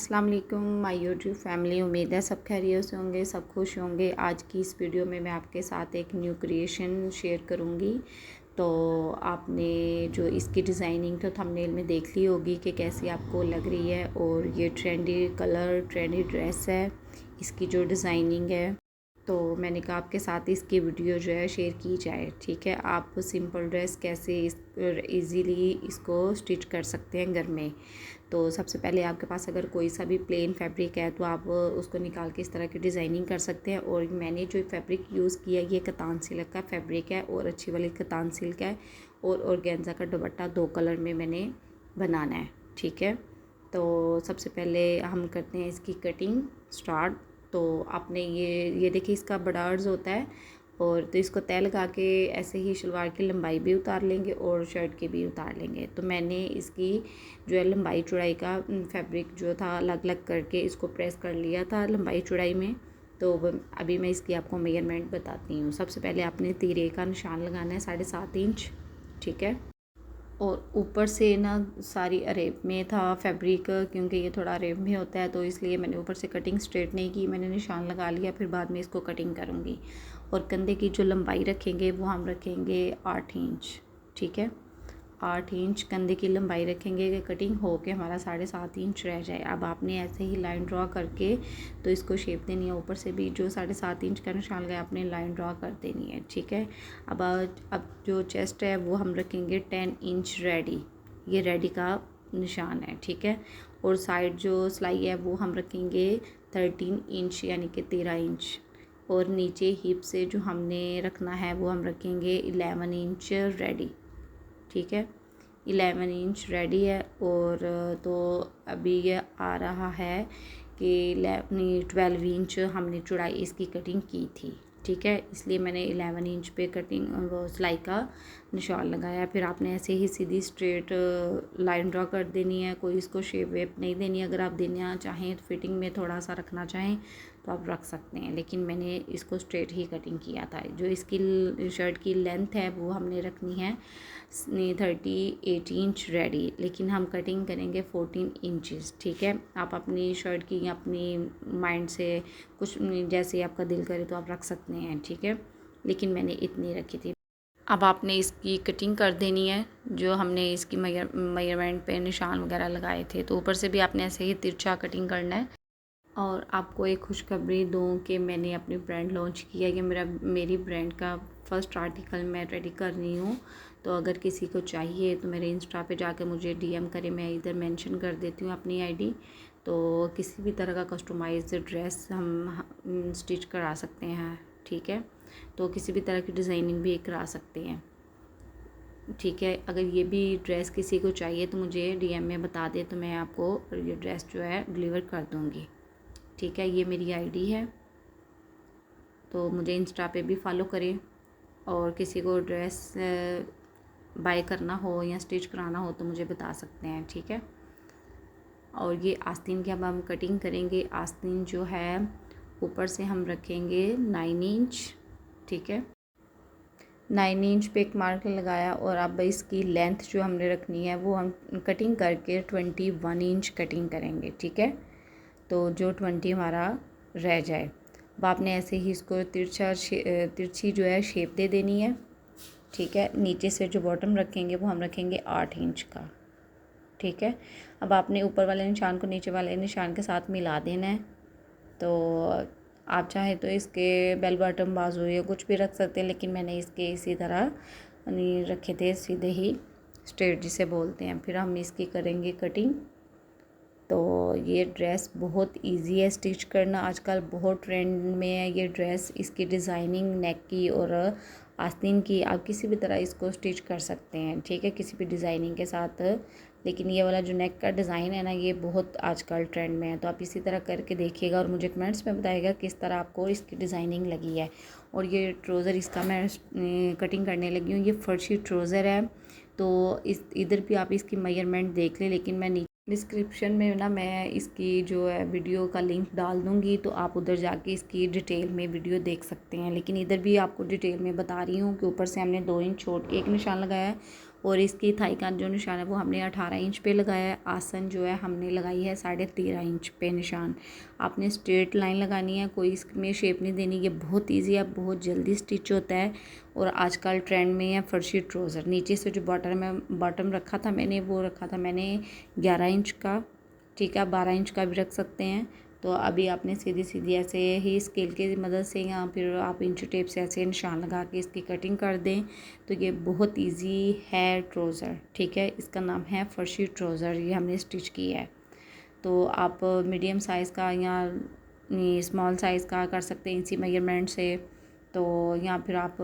अस्सलाम वालेकुम my YouTube family. उम्मीद है सब खैरियत से होंगे, सब खुश होंगे। आज की इस वीडियो में मैं आपके साथ एक न्यू क्रिएशन शेयर करूंगी। तो आपने जो इसकी डिज़ाइनिंग तो थंबनेल में देख ली होगी कि कैसी आपको लग रही है। और ये ट्रेंडी कलर, ट्रेंडी ड्रेस है, इसकी जो डिज़ाइनिंग है। तो मैंने कहा आपके साथ इसकी वीडियो जो है शेयर की जाए। ठीक है, आप सिंपल ड्रेस कैसे इजीली इसको स्टिच कर सकते हैं घर में। तो सबसे पहले आपके पास अगर कोई सा भी प्लेन फैब्रिक है तो आप उसको निकाल के इस तरह की डिज़ाइनिंग कर सकते हैं। और मैंने जो फैब्रिक यूज़ किया ये कतान सिल्क का फैब्रिक है और अच्छी वाली कतान सिल्क है। और ऑर्गेन्जा का दुपट्टा 2 कलर में मैंने बनाना है। ठीक है, तो सबसे पहले हम करते हैं इसकी कटिंग स्टार्ट। तो आपने ये देखिए इसका बड़ा अर्ज होता है। और तो इसको तय लगा के ऐसे ही शलवार की लंबाई भी उतार लेंगे और शर्ट की भी उतार लेंगे। तो मैंने इसकी जो है लंबाई चौड़ाई का फैब्रिक जो था अलग अलग करके इसको प्रेस कर लिया था लंबाई चौड़ाई में। तो अभी मैं इसकी आपको मेजरमेंट बताती हूँ। सबसे पहले आपने तीरे का निशान लगाना है 7.5 इंच। ठीक है, और ऊपर से ना सारी अरेब में था फैब्रिक, क्योंकि ये थोड़ा अरेब में होता है तो इसलिए मैंने ऊपर से कटिंग स्ट्रेट नहीं की, मैंने निशान लगा लिया, फिर बाद में इसको कटिंग करूँगी। और कंधे की जो लंबाई रखेंगे वो हम रखेंगे 8 इंच। ठीक है, 8 इंच कंधे की लंबाई रखेंगे कि कटिंग हो के हमारा 7.5 इंच रह जाए। अब आपने ऐसे ही लाइन ड्रॉ करके तो इसको शेप देनी है। ऊपर से भी जो 7.5 इंच का निशान लगाया आपने लाइन ड्रॉ कर देनी है। ठीक है, अब जो चेस्ट है वो हम रखेंगे 10 इंच रेडी, ये रेडी का निशान है। ठीक है, और साइड जो सिलाई है वो हम रखेंगे 13 इंच यानी कि 13 इंच। और नीचे हिप से जो हमने रखना है वो हम रखेंगे 11 इंच रेडी। ठीक है, 11 इंच रेडी है। और तो अभी ये आ रहा है कि 12 इंच हमने चौड़ाई इसकी कटिंग की थी। ठीक है, इसलिए मैंने 11 इंच पे कटिंग वो सिलाई का निशान लगाया। फिर आपने ऐसे ही सीधी स्ट्रेट लाइन ड्रॉ कर देनी है, कोई इसको शेप वेप नहीं देनी। अगर आप देना चाहें तो फिटिंग में थोड़ा सा रखना चाहें तो आप रख सकते हैं, लेकिन मैंने इसको स्ट्रेट ही कटिंग किया था। जो इसकी शर्ट की लेंथ है वो हमने रखनी है 38 इंच रेडी, लेकिन हम कटिंग करेंगे 14 इंचेस। ठीक है, आप अपनी शर्ट की अपनी माइंड से कुछ जैसे आपका दिल करे तो आप रख सकते हैं। ठीक है, लेकिन मैंने इतनी रखी थी। अब आपने इसकी कटिंग कर देनी है जो हमने इसकी मेजरमेंट पे निशान वगैरह लगाए थे। तो ऊपर से भी आपने ऐसे ही तिरछा कटिंग करना है। और आपको एक खुशखबरी दूँ कि मैंने अपनी ब्रांड लॉन्च किया। ये मेरी ब्रांड का फर्स्ट आर्टिकल मैं रेडी कर रही हूँ। तो अगर किसी को चाहिए तो मेरे इंस्टा पे जाके मुझे डीएम करें, मैं इधर मेंशन कर देती हूँ अपनी आईडी। तो किसी भी तरह का कस्टमाइज्ड ड्रेस हम स्टिच करा सकते हैं। ठीक है, तो किसी भी तरह की डिज़ाइनिंग भी करा सकते हैं। ठीक है, अगर ये भी ड्रेस किसी को चाहिए तो मुझे डीएम में बता दे, तो मैं आपको ये ड्रेस जो है डिलीवर कर दूँगी। ठीक है, ये मेरी आईडी है, तो मुझे इंस्टा पे भी फॉलो करें। और किसी को ड्रेस बाय करना हो या स्टिच कराना हो तो मुझे बता सकते हैं। ठीक है, और ये आस्तीन की अब हम कटिंग करेंगे। आस्तीन जो है ऊपर से हम रखेंगे 9 इंच। ठीक है, 9 इंच पे एक मार्क लगाया। और अब इसकी लेंथ जो हमने रखनी है वो हम कटिंग करके 21 इंच कटिंग करेंगे। ठीक है, तो जो 20 हमारा रह जाए। अब आपने ऐसे ही इसको तिरछी जो है शेप दे देनी है। ठीक है, नीचे से जो बॉटम रखेंगे वो हम रखेंगे 8 इंच का। ठीक है, अब आपने ऊपर वाले निशान को नीचे वाले निशान के साथ मिला देना है। तो आप चाहे तो इसके बेल बॉटम बाजू या कुछ भी रख सकते हैं, लेकिन मैंने इसके इसी तरह रखे थे सीधे ही स्ट्रेट जिसे बोलते हैं। फिर हम इसकी करेंगे कटिंग। तो ये ड्रेस बहुत इजी है स्टिच करना, आजकल बहुत ट्रेंड में है ये ड्रेस। इसकी डिज़ाइनिंग नेक की और आस्तीन की आप किसी भी तरह इसको स्टिच कर सकते हैं। ठीक है, किसी भी डिज़ाइनिंग के साथ। लेकिन ये वाला जो नेक का डिज़ाइन है ना ये बहुत आजकल ट्रेंड में है। तो आप इसी तरह करके देखिएगा और मुझे कमेंट्स में बताइएगा किस तरह आपको इसकी डिज़ाइनिंग लगी है। और ये ट्राउज़र इसका मैं कटिंग करने लगी हूँ। ये फर्शी ट्राउज़र है, तो इधर भी आप इसकी मेजरमेंट देख लें, लेकिन मैं डिस्क्रिप्शन में ना मैं इसकी जो है वीडियो का लिंक डाल दूँगी, तो आप उधर जाके इसकी डिटेल में वीडियो देख सकते हैं। लेकिन इधर भी आपको डिटेल में बता रही हूँ कि ऊपर से हमने 2 इंच छोड़ के एक निशान लगाया है और इसकी थाई का जो निशान है वो हमने 18 इंच पे लगाया है। आसन जो है हमने लगाई है 13.5 इंच पे निशान। आपने स्ट्रेट लाइन लगानी है, कोई इसमें शेप नहीं देनी। ये बहुत ईजी है, बहुत जल्दी स्टिच होता है और आजकल ट्रेंड में है फर्शी ट्राउज़र। नीचे से जो बॉटम रखा था मैंने, वो रखा था मैंने 11 इंच का, ठीक है। 12 इंच का भी रख सकते हैं। तो अभी आपने सीधी सीधी ऐसे ही स्केल की मदद से या फिर आप इंच टेप से ऐसे निशान लगा के इसकी कटिंग कर दें। तो ये बहुत इजी है ट्राउज़र, ठीक है। इसका नाम है फर्शी ट्राउज़र, ये हमने स्टिच किया है। तो आप मीडियम साइज़ का या स्मॉल साइज़ का कर सकते हैं इसी मेजरमेंट से। तो या फिर आप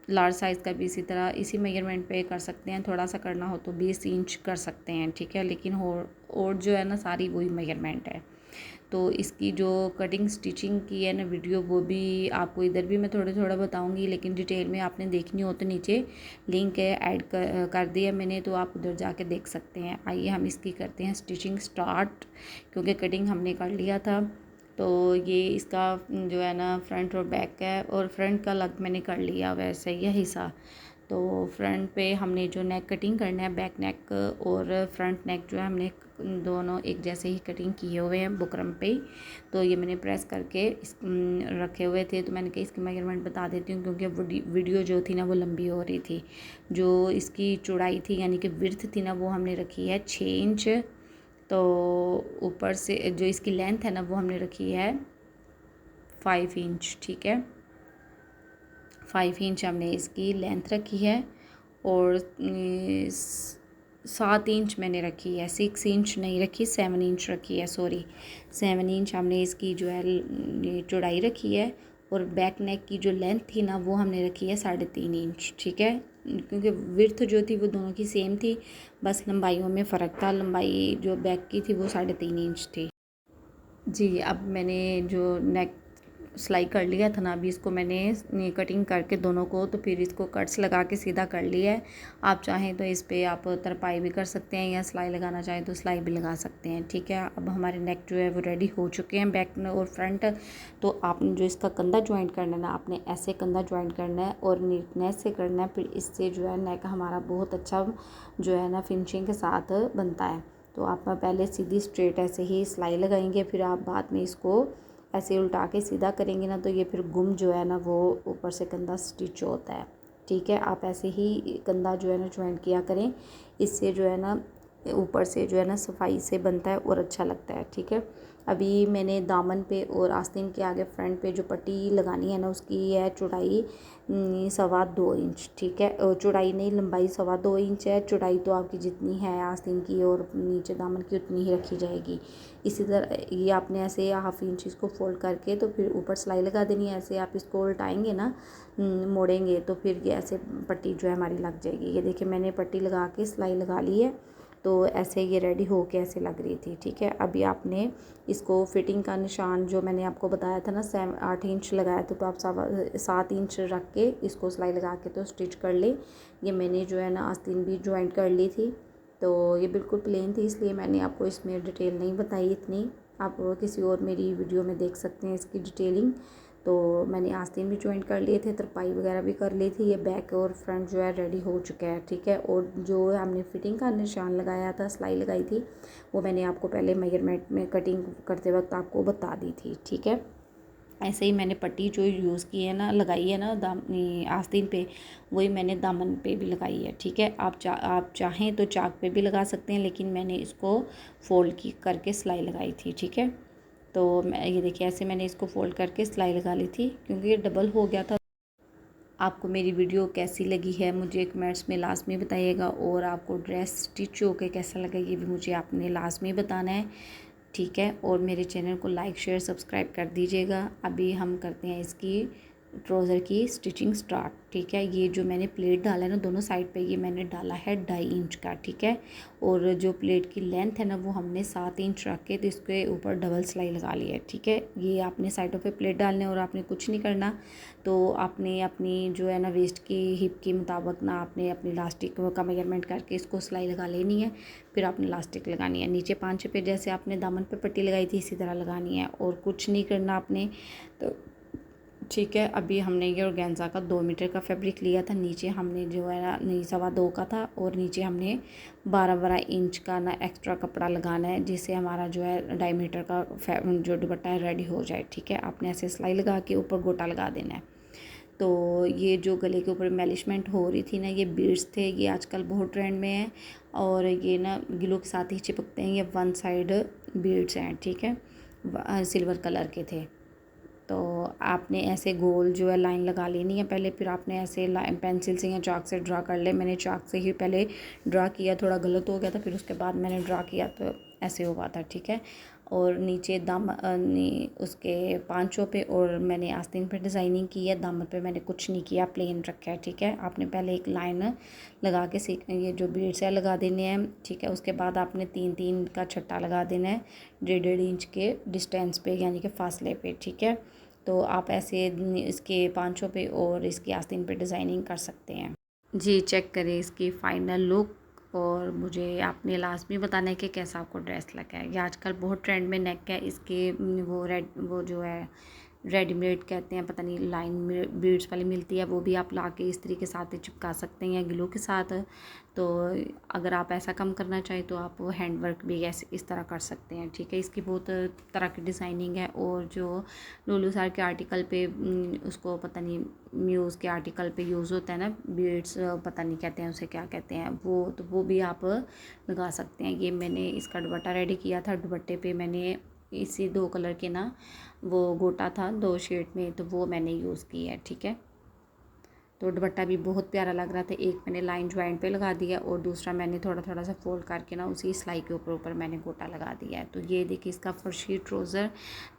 लार्ज साइज़ का भी इसी तरह इसी मेजरमेंट पे कर सकते हैं। थोड़ा सा करना हो तो 20 इंच कर सकते हैं, ठीक है। लेकिन और जो है ना सारी वही मेजरमेंट है। तो इसकी जो कटिंग स्टिचिंग की है ना वीडियो, वो भी आपको इधर भी मैं थोड़ा बताऊंगी, लेकिन डिटेल में आपने देखनी हो तो नीचे लिंक है, ऐड कर दिया मैंने, तो आप उधर जाके देख सकते हैं। आइए हम इसकी करते हैं स्टिचिंग स्टार्ट, क्योंकि कटिंग हमने कर लिया था। तो ये इसका जो है ना फ्रंट और बैक है, और फ्रंट का अलग मैंने कर लिया वैसे यह हिस्सा। तो फ्रंट पे हमने जो नेक कटिंग करना है, बैक नेक और फ्रंट नेक जो है हमने दोनों एक जैसे ही कटिंग किए हुए हैं बुकरम पे। तो ये मैंने प्रेस करके रखे हुए थे। तो मैंने कहा इसकी मेजरमेंट बता देती हूँ, क्योंकि वीडियो जो थी ना वो लंबी हो रही थी। जो इसकी चौड़ाई थी यानी कि विड्थ थी ना, वो हमने रखी है 6 इंच। तो ऊपर से जो इसकी लेंथ है ना वो हमने रखी है 5 इंच, ठीक है। 5 इंच हमने इसकी लेंथ रखी है, और 7 इंच मैंने रखी है, 6 इंच नहीं रखी, 7 इंच रखी है, सॉरी 7 इंच हमने इसकी जो है चौड़ाई रखी है। और बैक नेक की जो लेंथ थी ना वो हमने रखी है 3.5 इंच, ठीक है। क्योंकि विड्थ जो थी वो दोनों की सेम थी, बस लंबाइयों में फ़र्क था। लंबाई जो बैक की थी वो 3.5 इंच थी जी। अब मैंने जो नेक सिलाई कर लिया था ना, अभी इसको मैंने कटिंग करके दोनों को, तो फिर इसको कट्स लगा के सीधा कर लिया है। आप चाहें तो इस पर आप तरपाई भी कर सकते हैं, या सिलाई लगाना चाहें तो सिलाई भी लगा सकते हैं, ठीक है। अब हमारे नेक जो है वो रेडी हो चुके हैं, बैक और फ्रंट। तो आपने जो इसका कंधा ज्वाइंट करना है ना, आपने ऐसे कंधा ज्वाइंट करना है और नीटनेस से करना है। फिर इससे जो है नेक हमारा बहुत अच्छा जो है ना फिनिशिंग के साथ बनता है। तो आप पहले सीधी स्ट्रेट ऐसे ही सिलाई लगाएंगे, फिर आप बाद में इसको ऐसे उल्टा के सीधा करेंगे ना, तो ये फिर गुम जो है ना वो ऊपर से कंधा स्टिच होता है, ठीक है। आप ऐसे ही कंधा जो है ना ज्वाइंट किया करें, इससे जो है ना ऊपर से जो है ना सफाई से बनता है और अच्छा लगता है, ठीक है। अभी मैंने दामन पे और आस्तीन के आगे फ्रंट पे जो पट्टी लगानी है ना, उसकी है चौड़ाई 2.25 इंच, ठीक है। चौड़ाई नहीं, लंबाई 2.25 इंच है। चौड़ाई तो आपकी जितनी है आस्तीन की और नीचे दामन की उतनी ही रखी जाएगी। इसी तरह ये आपने ऐसे 1/2 इंच इसको फोल्ड करके तो फिर ऊपर सिलाई लगा देनी है। ऐसे आप इसको उल्टाएंगे ना, मोड़ेंगे, तो फिर ये ऐसे पट्टी जो है हमारी लग जाएगी। ये देखिए मैंने पट्टी लगा के सिलाई लगा ली है, तो ऐसे ये रेडी हो के ऐसे लग रही थी, ठीक है। अभी आपने इसको फिटिंग का निशान जो मैंने आपको बताया था ना 8 इंच लगाया था, तो आप 7 इंच रख के इसको सिलाई लगा के तो स्टिच कर ले। ये मैंने जो है ना आस्तीन भी ज्वाइंट कर ली थी। तो ये बिल्कुल प्लेन थी, इसलिए मैंने आपको इसमें डिटेल नहीं बताई इतनी। आप किसी और मेरी वीडियो में देख सकते हैं इसकी डिटेलिंग। तो मैंने आस्तीन भी ज्वाइंट कर लिए थे, तरपाई वगैरह भी कर ली थी। ये बैक और फ्रंट जो है रेडी हो चुका है, ठीक है। और जो हमने फिटिंग का निशान लगाया था, सिलाई लगाई थी, वो मैंने आपको पहले मेजरमेंट में कटिंग करते वक्त आपको बता दी थी, ठीक है। ऐसे ही मैंने पट्टी जो यूज़ की है ना, लगाई है ना आस्तीन पे, वही मैंने दामन पे भी लगाई है, ठीक है। आप चाहें तो चाक पे भी लगा सकते हैं, लेकिन मैंने इसको फोल्ड की करके सिलाई लगाई थी, ठीक है। तो मैं ये देखिए ऐसे मैंने इसको फोल्ड करके सिलाई लगा ली थी, क्योंकि ये डबल हो गया था। आपको मेरी वीडियो कैसी लगी है मुझे कमेंट्स में लाजमी बताइएगा, और आपको ड्रेस स्टिच होकर कैसा लगा ये भी मुझे आपने लाजमी बताना है, ठीक है। और मेरे चैनल को लाइक शेयर सब्सक्राइब कर दीजिएगा। अभी हम करते हैं इसकी ट्राउज़र की स्टिचिंग स्टार्ट, ठीक है। ये जो मैंने प्लेट डाला है ना दोनों साइड पे, ये मैंने डाला है 2.5 इंच का, ठीक है। और जो प्लेट की लेंथ है ना वो हमने 7 इंच रख के तो इसके ऊपर डबल सिलाई लगा ली है, ठीक है। ये आपने साइडों पे प्लेट डालने और आपने कुछ नहीं करना। तो आपने अपनी जो है ना वेस्ट की हिप के मुताबिक ना आपने अपनी इलास्टिक का मेजरमेंट करके इसको सिलाई लगा लेनी है। फिर आपने इलास्टिक लगानी है नीचे 5 पे, जैसे आपने दामन पे पट्टी लगाई थी इसी तरह लगानी है, और कुछ नहीं करना आपने। तो ठीक है, अभी हमने ये ऑर्गेन्जा का 2 मीटर का फैब्रिक लिया था। नीचे हमने जो है ना 2.25 का था और नीचे हमने 12 इंच का ना एक्स्ट्रा कपड़ा लगाना है, जिससे हमारा जो है 2.5 मीटर का जो दुपट्टा है रेडी हो जाए। ठीक है, आपने ऐसे सिलाई लगा के ऊपर गोटा लगा देना है। तो ये जो गले के ऊपर एम्बेलिशमेंट हो रही थी ना, ये बीड्स थे, ये आजकल बहुत ट्रेंड में है और ये ना गिलो के साथ ही चिपकते हैं। ये 1 साइड बीड्स हैं, ठीक है, सिल्वर कलर के थे। तो आपने ऐसे गोल जो है लाइन लगा लेनी है पहले, फिर आपने ऐसे पेंसिल से या चाक से ड्रा कर ले। मैंने चाक से ही पहले ड्रा किया, थोड़ा गलत हो गया था, फिर उसके बाद मैंने ड्रा किया तो ऐसे हुआ था। ठीक है, और नीचे उसके पांचों पे और मैंने आस्तीन पे डिज़ाइनिंग की है। दामन पे मैंने कुछ नहीं किया, प्लेन रखा है। ठीक है, आपने पहले एक लाइन लगा के ये जो बीड्स है लगा देने हैं। ठीक है, उसके बाद आपने 3-3 का छट्टा लगा देना है 1.5 इंच के डिस्टेंस पे, यानी कि फासले पे। ठीक है, तो आप ऐसे इसके पांचों पे और इसकी आस्तीन पे डिज़ाइनिंग कर सकते हैं। जी, चेक करें इसकी फ़ाइनल लुक और मुझे आपने लास्ट में बताना है कि कैसा आपको ड्रेस लगा है। ये आजकल बहुत ट्रेंड में नेक है, इसके वो जो है रेडीमेड कहते हैं, पता नहीं लाइन में बीड्स वाली मिलती है, वो भी आप ला के इस तरीके के साथ ही चिपका सकते हैं ग्लू के साथ। तो अगर आप ऐसा कम करना चाहें तो आप हैंड वर्क भी ऐसे इस तरह कर सकते हैं। ठीक है, इसकी बहुत तरह की डिज़ाइनिंग है और जो लुलु सर के आर्टिकल पे उसको पता नहीं म्यूज़ के आर्टिकल पे यूज़ होता है ना बीड्स, पता नहीं कहते हैं उसे क्या कहते हैं, वो भी आप लगा सकते हैं। ये मैंने इसका दुपट्टा रेडी किया था। दुपट्टे पे मैंने इसी 2 कलर के ना वो गोटा था 2 शेड में, तो वो मैंने यूज़ किया है। ठीक है, तो दुपट्टा भी बहुत प्यारा लग रहा था। एक मैंने लाइन ज्वाइंट पे लगा दिया और दूसरा मैंने थोड़ा थोड़ा सा फोल्ड करके ना उसी सिलाई के ऊपर मैंने गोटा लगा दिया है। तो ये देखिए इसका फर्शी ट्राउज़र।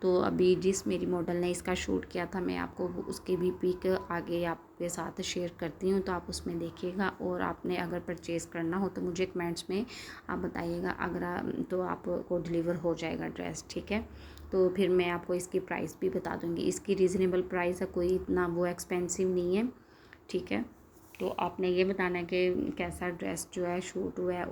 तो अभी जिस मेरी मॉडल ने इसका शूट किया था, मैं आपको उसकी भी पिक आगे आपके साथ शेयर करती हूँ, तो आप उसमें देखिएगा। और आपने अगर परचेज़ करना हो तो मुझे कमेंट्स में आप बताइएगा, अगर तो आपको डिलीवर हो जाएगा ड्रेस। ठीक है, तो फिर मैं आपको इसकी प्राइस भी बता दूँगी। इसकी रीज़नेबल प्राइस है, कोई इतना वो एक्सपेंसिव नहीं है। ठीक है, तो आपने ये बताना है कि कैसा ड्रेस जो है शूट हुआ है।